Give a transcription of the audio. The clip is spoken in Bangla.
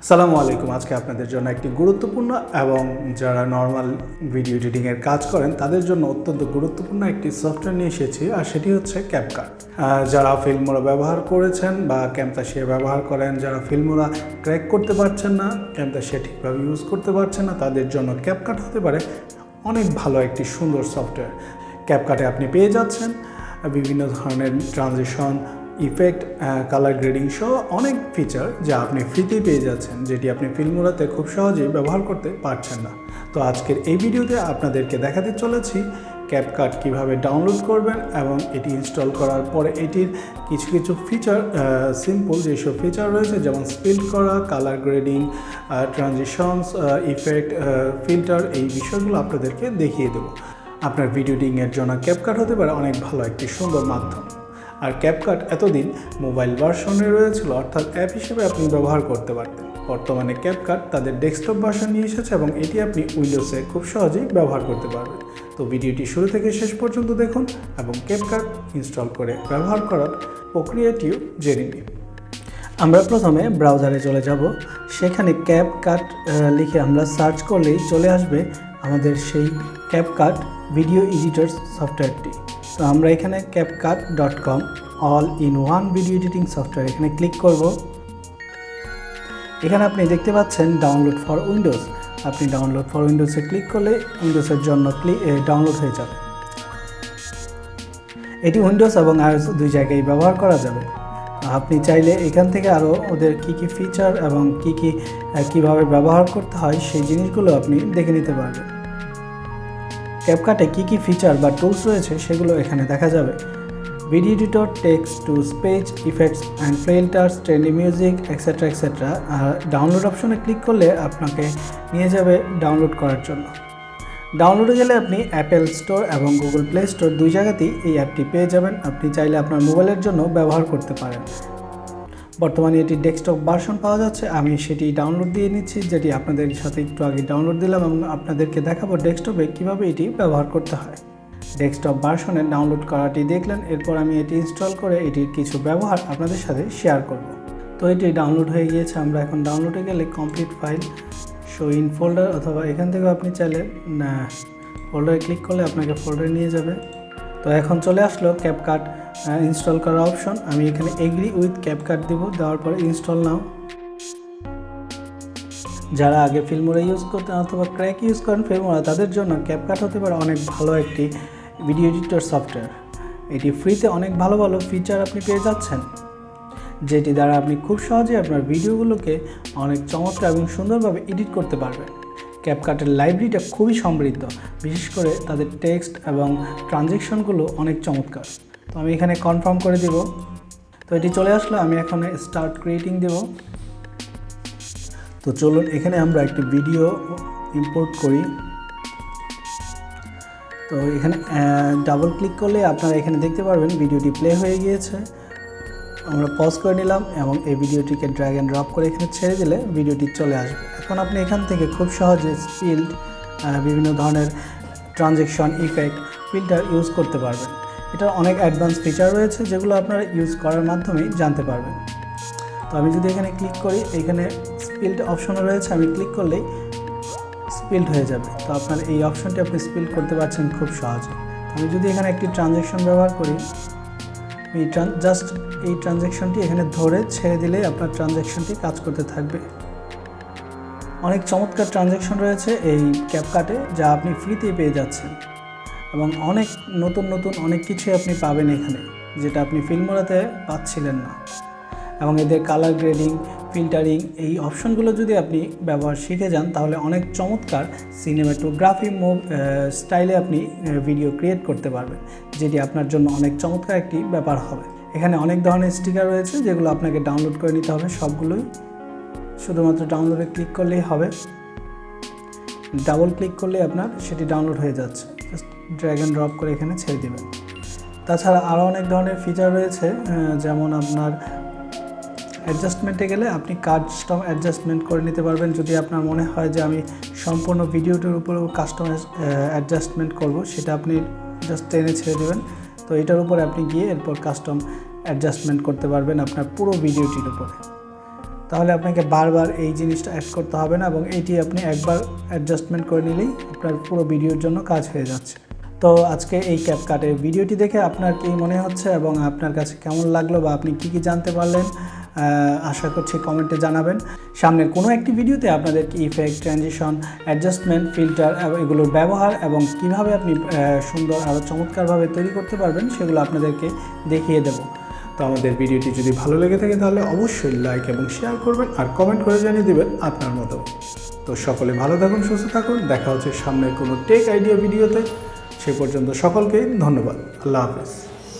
আসসালামু আলাইকুম। আজকে আপনাদের জন্য একটি গুরুত্বপূর্ণ এবং যারা নর্মাল ভিডিও এডিটিংয়ের কাজ করেন তাদের জন্য অত্যন্ত গুরুত্বপূর্ণ একটি সফটওয়্যার নিয়ে এসেছি, আর সেটি হচ্ছে CapCut। যারা ফিল্মোরা ব্যবহার করেছেন বা ক্যামতাশিয়া ব্যবহার করেন, যারা ফিল্মোরা ক্র্যাক করতে পারছেন না, ক্যামতাশিয়া ঠিকভাবে ইউজ করতে পারছেন না, তাদের জন্য CapCut হতে পারে অনেক ভালো একটি সুন্দর সফটওয়্যার। CapCut-এ আপনি পেয়ে যাচ্ছেন বিভিন্ন ধরনের ট্রানজিশন, ইফেক্ট, কালার গ্রেডিং সহ অনেক ফিচার যা আপনি ফ্রিতেই পেয়ে যাচ্ছেন, যেটি আপনি ফিল্মোরাতে খুব সহজেই ব্যবহার করতে পারছেন না। তো আজকের এই ভিডিওতে আপনাদেরকে দেখাতে চলেছি CapCut কিভাবে ডাউনলোড করবেন এবং এটি ইনস্টল করার পরে এটির কিছু ফিচার, সিম্পল যেসব ফিচার রয়েছে যেমন স্পিড করা, colour grading, transitions, effect, filter, এই বিষয়গুলো আপনাদেরকে দেখিয়ে দেবো। আপনার ভিডিও এডিটিংয়ের জন্য CapCut হতে পারে অনেক ভালো একটি সুন্দর মাধ্যম। আর CapCut এতদিন মোবাইল ভার্সনে রয়েছিল, অর্থাৎ অ্যাপ হিসেবে আপনি ব্যবহার করতে পারতেন। বর্তমানে CapCut তাদের ডেস্কটপ ভার্সন নিয়ে এসেছে এবং এটি আপনি উইন্ডোজে খুব সহজেই ব্যবহার করতে পারবেন। তো ভিডিওটি শুরু থেকে শেষ পর্যন্ত দেখুন এবং CapCut ইনস্টল করে ব্যবহার করার প্রক্রিয়াটিও জেনে নিন। আমরা প্রথমে ব্রাউজারে চলে যাব, সেখানে CapCut লিখে আমরা সার্চ করলেই চলে আসবে আমাদের সেই CapCut ভিডিও এডিটর সফটওয়্যারটি। তো আমরা এখানে CapCut.com all in one video editing software এখানে ক্লিক করব। এখানে আপনি দেখতে পাচ্ছেন ডাউনলোড ফর উইন্ডোজ। আপনি ডাউনলোড ফর উইন্ডোজে ক্লিক করলে উইন্ডোজের জন্য ডাউনলোড হয়ে যাবে। এটি উইন্ডোজ এবং iOS দুই জায়গায় ব্যবহার করা যাবে। আপনি চাইলে এখান থেকে আরও ওদের কী ফিচার এবং কীভাবে ব্যবহার করতে হয় সেই জিনিসগুলো আপনি দেখে নিতে পারবেন। CapCut-এ কী ফিচার বা টুলস রয়েছে সেগুলো এখানে দেখা যাবে। Video editor, text to speech, effects and filters, trendy music, etcetera etcetera. আর ডাউনলোড অপশনে ক্লিক করলে আপনাকে নিয়ে যাবে ডাউনলোড করার জন্য। ডাউনলোডে গেলে আপনি অ্যাপেল স্টোর এবং গুগল প্লে স্টোর দুই জায়গাতেই এই অ্যাপটি পেয়ে যাবেন। আপনি চাইলে আপনার মোবাইলের জন্য ব্যবহার করতে পারেন। বর্তমানে এটি ডেস্কটপ ভার্সন পাওয়া যাচ্ছে, আমি সেটি ডাউনলোড দিয়ে নিচ্ছি, যেটি আপনাদের সাথে একটু আগে ডাউনলোড দিলাম এবং আপনাদেরকে দেখাবো ডেস্কটপে কীভাবে এটি ব্যবহার করতে হয়। ডেস্কটপ ভার্সনে ডাউনলোড করাটি দেখলেন, এরপর আমি এটি ইনস্টল করে এটির কিছু ব্যবহার আপনাদের সাথে শেয়ার করব। তো এটি ডাউনলোড হয়ে গিয়েছে। আমরা এখন ডাউনলোডে গেলে complete file, show in folder, অথবা এখান থেকেও আপনি চাইলে ফোল্ডারে ক্লিক করলে আপনাকে ফোল্ডারে নিয়ে যাবে। তো এখন চলে আসলো CapCut ইনস্টল করার অপশন। আমি এখানে এগ্রি উইথ CapCut দেব, দেওয়ার পরে ইনস্টল নাও। যারা আগে ফিল্মোরা ইউজ করতেন অথবা ক্র্যাক ইউজ করেন ফিল্মোরা, তাদের জন্য CapCut হতে পারে অনেক ভালো একটি ভিডিও এডিটর সফটওয়্যার। এটি ফ্রিতে অনেক ভালো ফিচার আপনি পেয়ে যাচ্ছেন, যেটি দ্বারা আপনি খুব সহজেই আপনার ভিডিওগুলোকে অনেক চমৎকার এবং সুন্দরভাবে এডিট করতে পারবেন। CapCut-এর লাইব্রেরিটা খুবই সমৃদ্ধ, বিশেষ করে তাদের টেক্সট এবং ট্রানজেকশনগুলো অনেক চমৎকার। তো আমি এখানে কনফার্ম করে দেব। তো এটি চলে আসলো, আমি এখন স্টার্ট ক্রিয়েটিং দেব। তো চলুন এখানে আমরা একটি ভিডিও ইম্পোর্ট করি। তো এখানে ডাবল ক্লিক করলে আপনারা এখানে দেখতে পারবেন ভিডিওটি প্লে হয়ে গিয়েছে। আমরা পজ করে নিলাম এবং এই ভিডিওটিকে ড্র্যাগ অ্যান্ড ড্রপ করে এখানে ছেড়ে দিলে ভিডিওটি চলে আসবে। এখন আপনি এখান থেকে খুব সহজে স্পিড, বিভিন্ন ধরনের ট্রানজেকশন, ইফেক্ট, ফিল্টার ইউজ করতে পারবেন। এটার অনেক অ্যাডভান্স ফিচার রয়েছে যেগুলো আপনারা ইউজ করার মাধ্যমেই জানতে পারবেন। তো আমি যদি এখানে ক্লিক করি, এখানে স্পিল্ড অপশনও রয়েছে, আমি ক্লিক করলেই স্পিল্ড হয়ে যাবে। তো আপনার এই অপশনটি আপনি স্পিল্ড করতে পারছেন খুব সহজে। আমি যদি এখানে একটি ট্রানজেকশন ব্যবহার করি, জাস্ট এই ট্রানজেকশনটি এখানে ধরে ছেড়ে দিলেই আপনার ট্রানজেকশনটি কাজ করতে থাকবে। অনেক চমৎকার ট্রানজেকশন রয়েছে এই CapCut-এ, যা আপনি ফ্রিতেই পেয়ে যাচ্ছেন এবং অনেক নতুন অনেক কিছুই আপনি পাবেন এখানে, যেটা আপনি ফিল্মোরাতে পাচ্ছিলেন না। এবং এদের কালার গ্রেডিং, ফিল্টারিং, এই অপশনগুলো যদি আপনি ব্যবহার শিখে যান, তাহলে অনেক চমৎকার সিনেমাটোগ্রাফি স্টাইলে আপনি ভিডিও ক্রিয়েট করতে পারবেন, যেটি আপনার জন্য অনেক চমৎকার একটি ব্যাপার হবে। এখানে অনেক ধরনের স্টিকার রয়েছে যেগুলো আপনাকে ডাউনলোড করে নিতে হবে। সবগুলোই শুধুমাত্র ডাউনলোডে ক্লিক করলেই হবে। ডাবল ক্লিক করলে আপনার সেটি ডাউনলোড হয়ে যাচ্ছে, জাস্ট ড্র্যাগ অ্যান্ড ড্রপ করে এখানে ছেড়ে দেবেন। তাছাড়া আরও অনেক ধরনের ফিচার রয়েছে, যেমন আপনার অ্যাডজাস্টমেন্টে গেলে আপনি কাস্টম অ্যাডজাস্টমেন্ট করে নিতে পারবেন। যদি আপনার মনে হয় যে আমি সম্পূর্ণ ভিডিওটির উপরেও কাস্টম অ্যাডজাস্টমেন্ট করব, সেটা আপনি জাস্ট টেনে ছেড়ে দেবেন। তো এটার উপরে আপনি গিয়ে এরপর কাস্টম অ্যাডজাস্টমেন্ট করতে পারবেন আপনার পুরো ভিডিওটির উপরে। তাহলে আপনাকে বারবার এই জিনিসটা অ্যাড করতে হবে না এবং এটি আপনি একবার অ্যাডজাস্টমেন্ট করে নিলেই আপনার পুরো ভিডিওর জন্য কাজ হয়ে যাচ্ছে। তো আজকে এই ক্যাপকাটের ভিডিওটি দেখে আপনার কী মনে হচ্ছে এবং আপনার কাছে কেমন লাগলো বা আপনি কী কী জানতে পারলেন আশা করছি কমেন্টে জানাবেন। সামনের কোনো একটি ভিডিওতে আপনাদেরকে ইফেক্ট, ট্রানজিশন, অ্যাডজাস্টমেন্ট, ফিল্টার এগুলোর ব্যবহার এবং কিভাবে আপনি সুন্দর আরও চমৎকারভাবে তৈরি করতে পারবেন সেগুলো আপনাদেরকে দেখিয়ে দেব। তো আমাদের ভিডিওটি যদি ভালো লেগে থাকে তাহলে অবশ্যই লাইক এবং শেয়ার করবেন আর কমেন্ট করে জানিয়ে দেবেন আপনার মতো। তো সকলে ভালো থাকুন, সুস্থ থাকুন, দেখা হচ্ছে সামনের কোনো টেক আইডিয়া ভিডিওতে। সে পর্যন্ত সকলকে ধন্যবাদ। আল্লাহ হাফেজ।